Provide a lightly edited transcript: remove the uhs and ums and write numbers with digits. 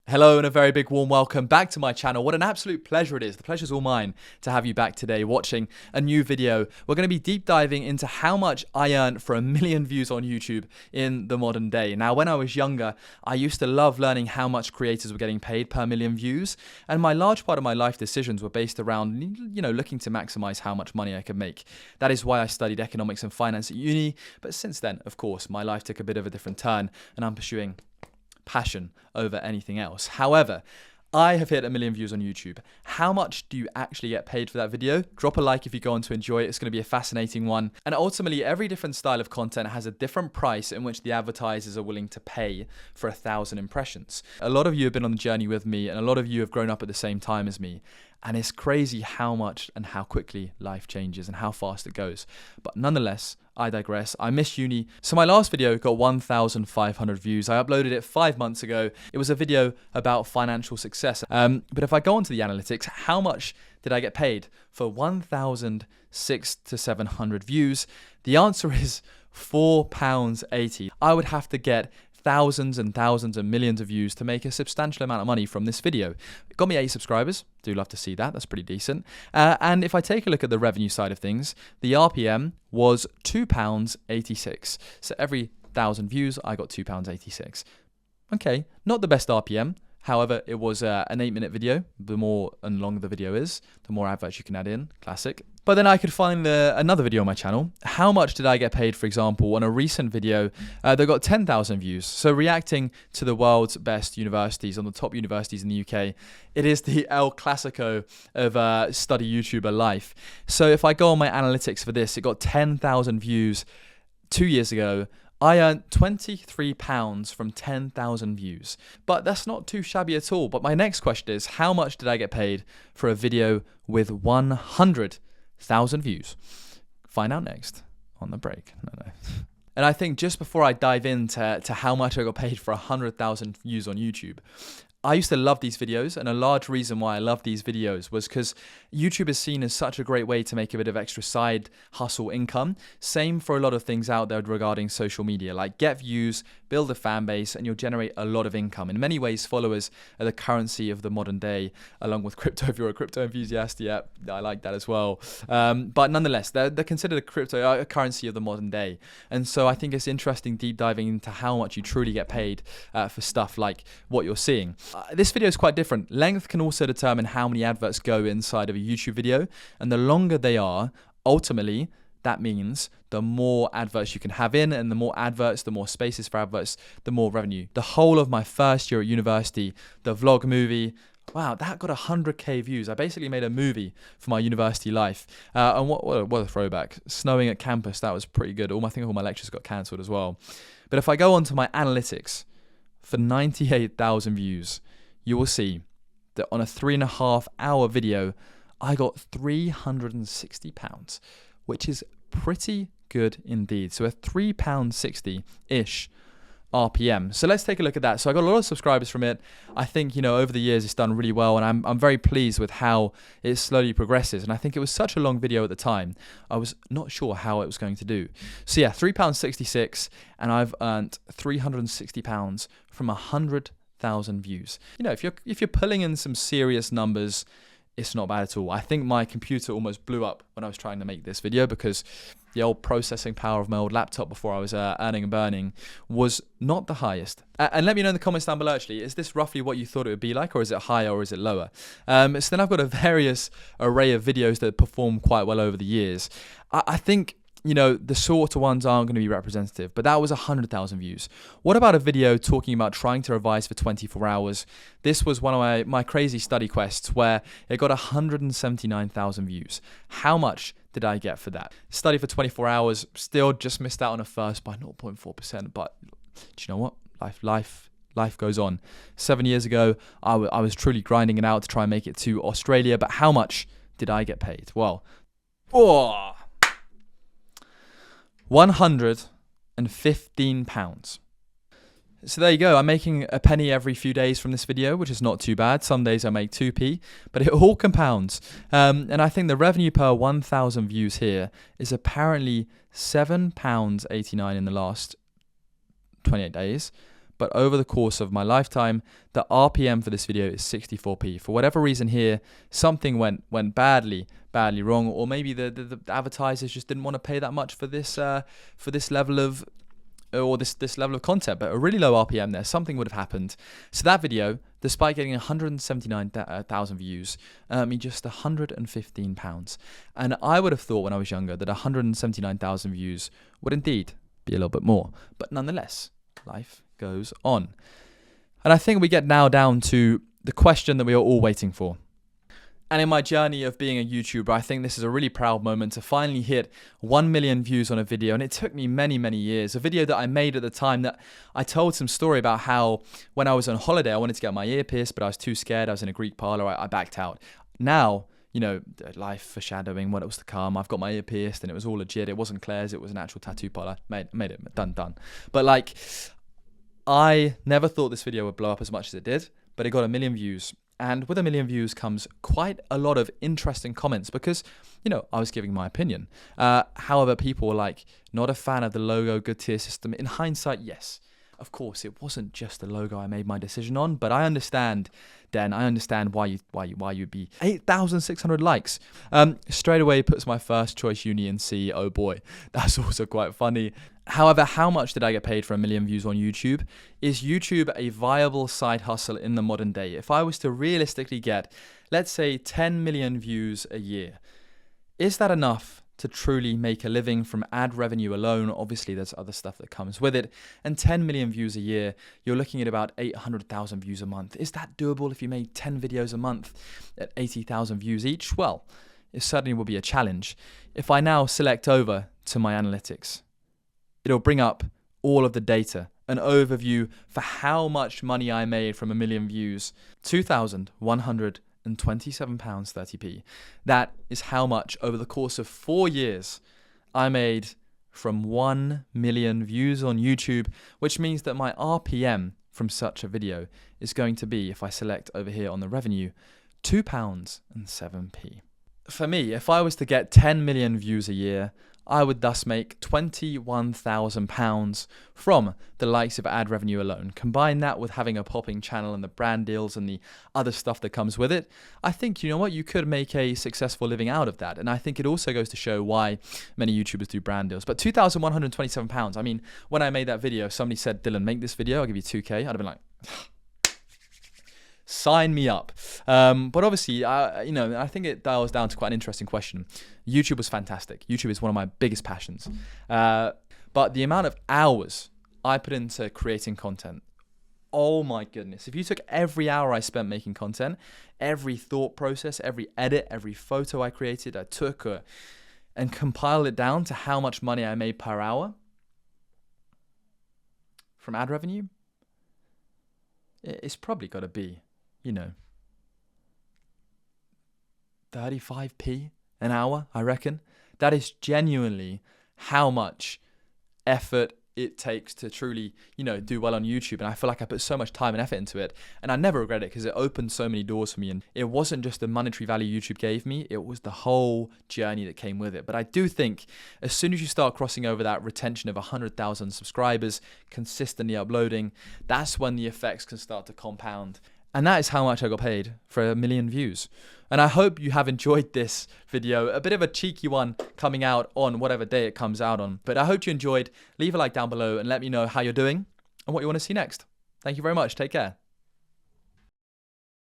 Hello and a very big warm welcome back to my channel. What an absolute pleasure it is. The pleasure's all mine to have you back today watching a new video. We're going to be deep diving into how much I earned for 1 million views on YouTube in the modern day. Now, when I was younger, I used to love learning how much creators were getting paid per 1 million views. And my large part of my life decisions were based around, looking to maximize how much money I could make. That is why I studied economics and finance at uni. But since then, of course, my life took a bit of a different turn and I'm pursuing passion over anything else. However, I have hit 1 million views on YouTube. How much do you actually get paid for that video? Drop a like if you go on to enjoy it. It's going to be a fascinating one. And ultimately, every different style of content has a different price in which the advertisers are willing to pay for 1,000 impressions. A lot of you have been on the journey with me, and a lot of you have grown up at the same time as me. And it's crazy how much and how quickly life changes and how fast it goes. But nonetheless, I digress. I miss uni. So my last video got 1,500 views. I uploaded it 5 months ago. It was a video about financial success. But if I go onto the analytics, how much did I get paid for 1,600 to 700 views? The answer is £4.80. I would have to get thousands and thousands and millions of views to make a substantial amount of money from this video. It got me 8 subscribers. Do love to see that. That's pretty decent. And if I take a look at the revenue side of things, the RPM was £2.86. So every 1,000 views, I got £2.86. Okay, not the best RPM. However, it was an 8-minute video. The more and longer the video is, the more adverts you can add in. Classic. But then I could find another video on my channel. How much did I get paid, for example, on a recent video that got 10,000 views? So reacting to the world's best universities, on the top universities in the UK, it is the El Clasico of study YouTuber life. So if I go on my analytics for this, it got 10,000 views 2 years ago. I earned £23 from 10,000 views. But that's not too shabby at all. But my next question is, how much did I get paid for a video with 100,000 views? Find out next on the break. No. And I think just before I dive into how much I got paid for 100,000 views on YouTube, I used to love these videos, and a large reason why I love these videos was because YouTube is seen as such a great way to make a bit of extra side hustle income. Same for a lot of things out there regarding social media, like get views, build a fan base, and you'll generate a lot of income. In many ways, followers are the currency of the modern day, along with crypto. If you're a crypto enthusiast, yeah, I like that as well. But nonetheless, they're considered a crypto currency of the modern day. And so I think it's interesting deep diving into how much you truly get paid for stuff like what you're seeing. This video is quite different. Length can also determine how many adverts go inside of a YouTube video, and the longer they are, ultimately, that means the more adverts you can have in, and the more adverts, the more spaces for adverts, the more revenue. The whole of my first year at university, the vlog movie, wow, that got 100k views. I basically made a movie for my university life. And what a throwback. Snowing at campus, that was pretty good. I think all my lectures got cancelled as well. But if I go on to my analytics, for 98,000 views, you will see that on a 3.5 hour video, I got £360, which is pretty good indeed. So a £3.60-ish RPM. So let's take a look at that. So I got a lot of subscribers from it. I think, over the years it's done really well, and I'm very pleased with how it slowly progresses. And I think it was such a long video at the time, I was not sure how it was going to do. So yeah, £3.66, and I've earned £360 from 100,000 views. If you're pulling in some serious numbers, it's not bad at all. I think my computer almost blew up when I was trying to make this video because the old processing power of my old laptop before I was earning and burning was not the highest. And let me know in the comments down below, actually, is this roughly what you thought it would be like, or is it higher or is it lower? So then I've got a various array of videos that perform quite well over the years. I think the sort of ones aren't going to be representative, but that was 100,000 views. What about a video talking about trying to revise for 24 hours? This was one of my crazy study quests where it got 179,000 views. How much did I get for that? Study for 24 hours, still just missed out on a first by 0.4%, but do you know what? Life goes on. 7 years ago, I was truly grinding it out to try and make it to Australia, but how much did I get paid? Well, £115. So there you go. I'm making a penny every few days from this video, which is not too bad. Some days I make 2p, but it all compounds. And I think the revenue per 1,000 views here is apparently £7.89 in the last 28 days. but over the course of my lifetime, the RPM for this video is 64p. For whatever reason here, something went badly wrong, or maybe the advertisers just didn't want to pay that much for this level of this level of content, but a really low RPM there. Something would have happened. So that video, despite getting 179,000 views, earned me just £115. And I would have thought when I was younger that 179,000 views would indeed be a little bit more. But nonetheless, life goes on. And I think we get now down to the question that we are all waiting for. And in my journey of being a YouTuber, I think this is a really proud moment to finally hit 1 million views on a video. And it took me many, many years. A video that I made at the time that I told some story about how when I was on holiday, I wanted to get my ear pierced, but I was too scared. I was in a Greek parlor. I backed out. Now, you know, life foreshadowing what it was to come. I've got my ear pierced and it was all legit. It wasn't Claire's. It was an actual tattoo parlor. Made it. Done. But like, I never thought this video would blow up as much as it did, but it got 1 million views. And with 1 million views comes quite a lot of interesting comments because, you know, I was giving my opinion. However, people were like, not a fan of the logo, good tier system. In hindsight, yes, of course, it wasn't just the logo I made my decision on, but I understand, Dan, I understand why you'd be 8,600 likes. Straight away puts my first choice uni in C. Oh boy, that's also quite funny. However, how much did I get paid for 1 million views on YouTube? Is YouTube a viable side hustle in the modern day? If I was to realistically get, let's say, 10 million views a year, is that enough to truly make a living from ad revenue alone? Obviously, there's other stuff that comes with it. And 10 million views a year, you're looking at about 800,000 views a month. Is that doable if you made 10 videos a month at 80,000 views each? Well, it certainly will be a challenge. If I now select over to my analytics, it'll bring up all of the data, an overview for how much money I made from 1 million views, £2,127.30p. That is how much over the course of 4 years I made from 1 million views on YouTube, which means that my RPM from such a video is going to be, if I select over here on the revenue, £2.07. For me, if I was to get 10 million views a year, I would thus make £21,000 from the likes of ad revenue alone. Combine that with having a popping channel and the brand deals and the other stuff that comes with it, I think, you know what, you could make a successful living out of that. And I think it also goes to show why many YouTubers do brand deals. But £2,127, I mean, when I made that video, somebody said, Dylan, make this video, I'll give you 2K. I'd have been like, sign me up. But obviously, you know, I think it dials down to quite an interesting question. YouTube was fantastic. YouTube is one of my biggest passions. But the amount of hours I put into creating content, oh my goodness. If you took every hour I spent making content, every thought process, every edit, every photo I created, I took and compiled it down to how much money I made per hour from ad revenue, it's probably got to be, you know, 35p an hour, I reckon. That is genuinely how much effort it takes to truly, you know, do well on YouTube. And I feel like I put so much time and effort into it, and I never regret it because it opened so many doors for me. And it wasn't just the monetary value YouTube gave me, it was the whole journey that came with it. But I do think as soon as you start crossing over that retention of 100,000 subscribers, consistently uploading, that's when the effects can start to compound. And that is how much I got paid for 1 million views. And I hope you have enjoyed this video, a bit of a cheeky one coming out on whatever day it comes out on. But I hope you enjoyed. Leave a like down below and let me know how you're doing and what you want to see next. Thank you very much. Take care.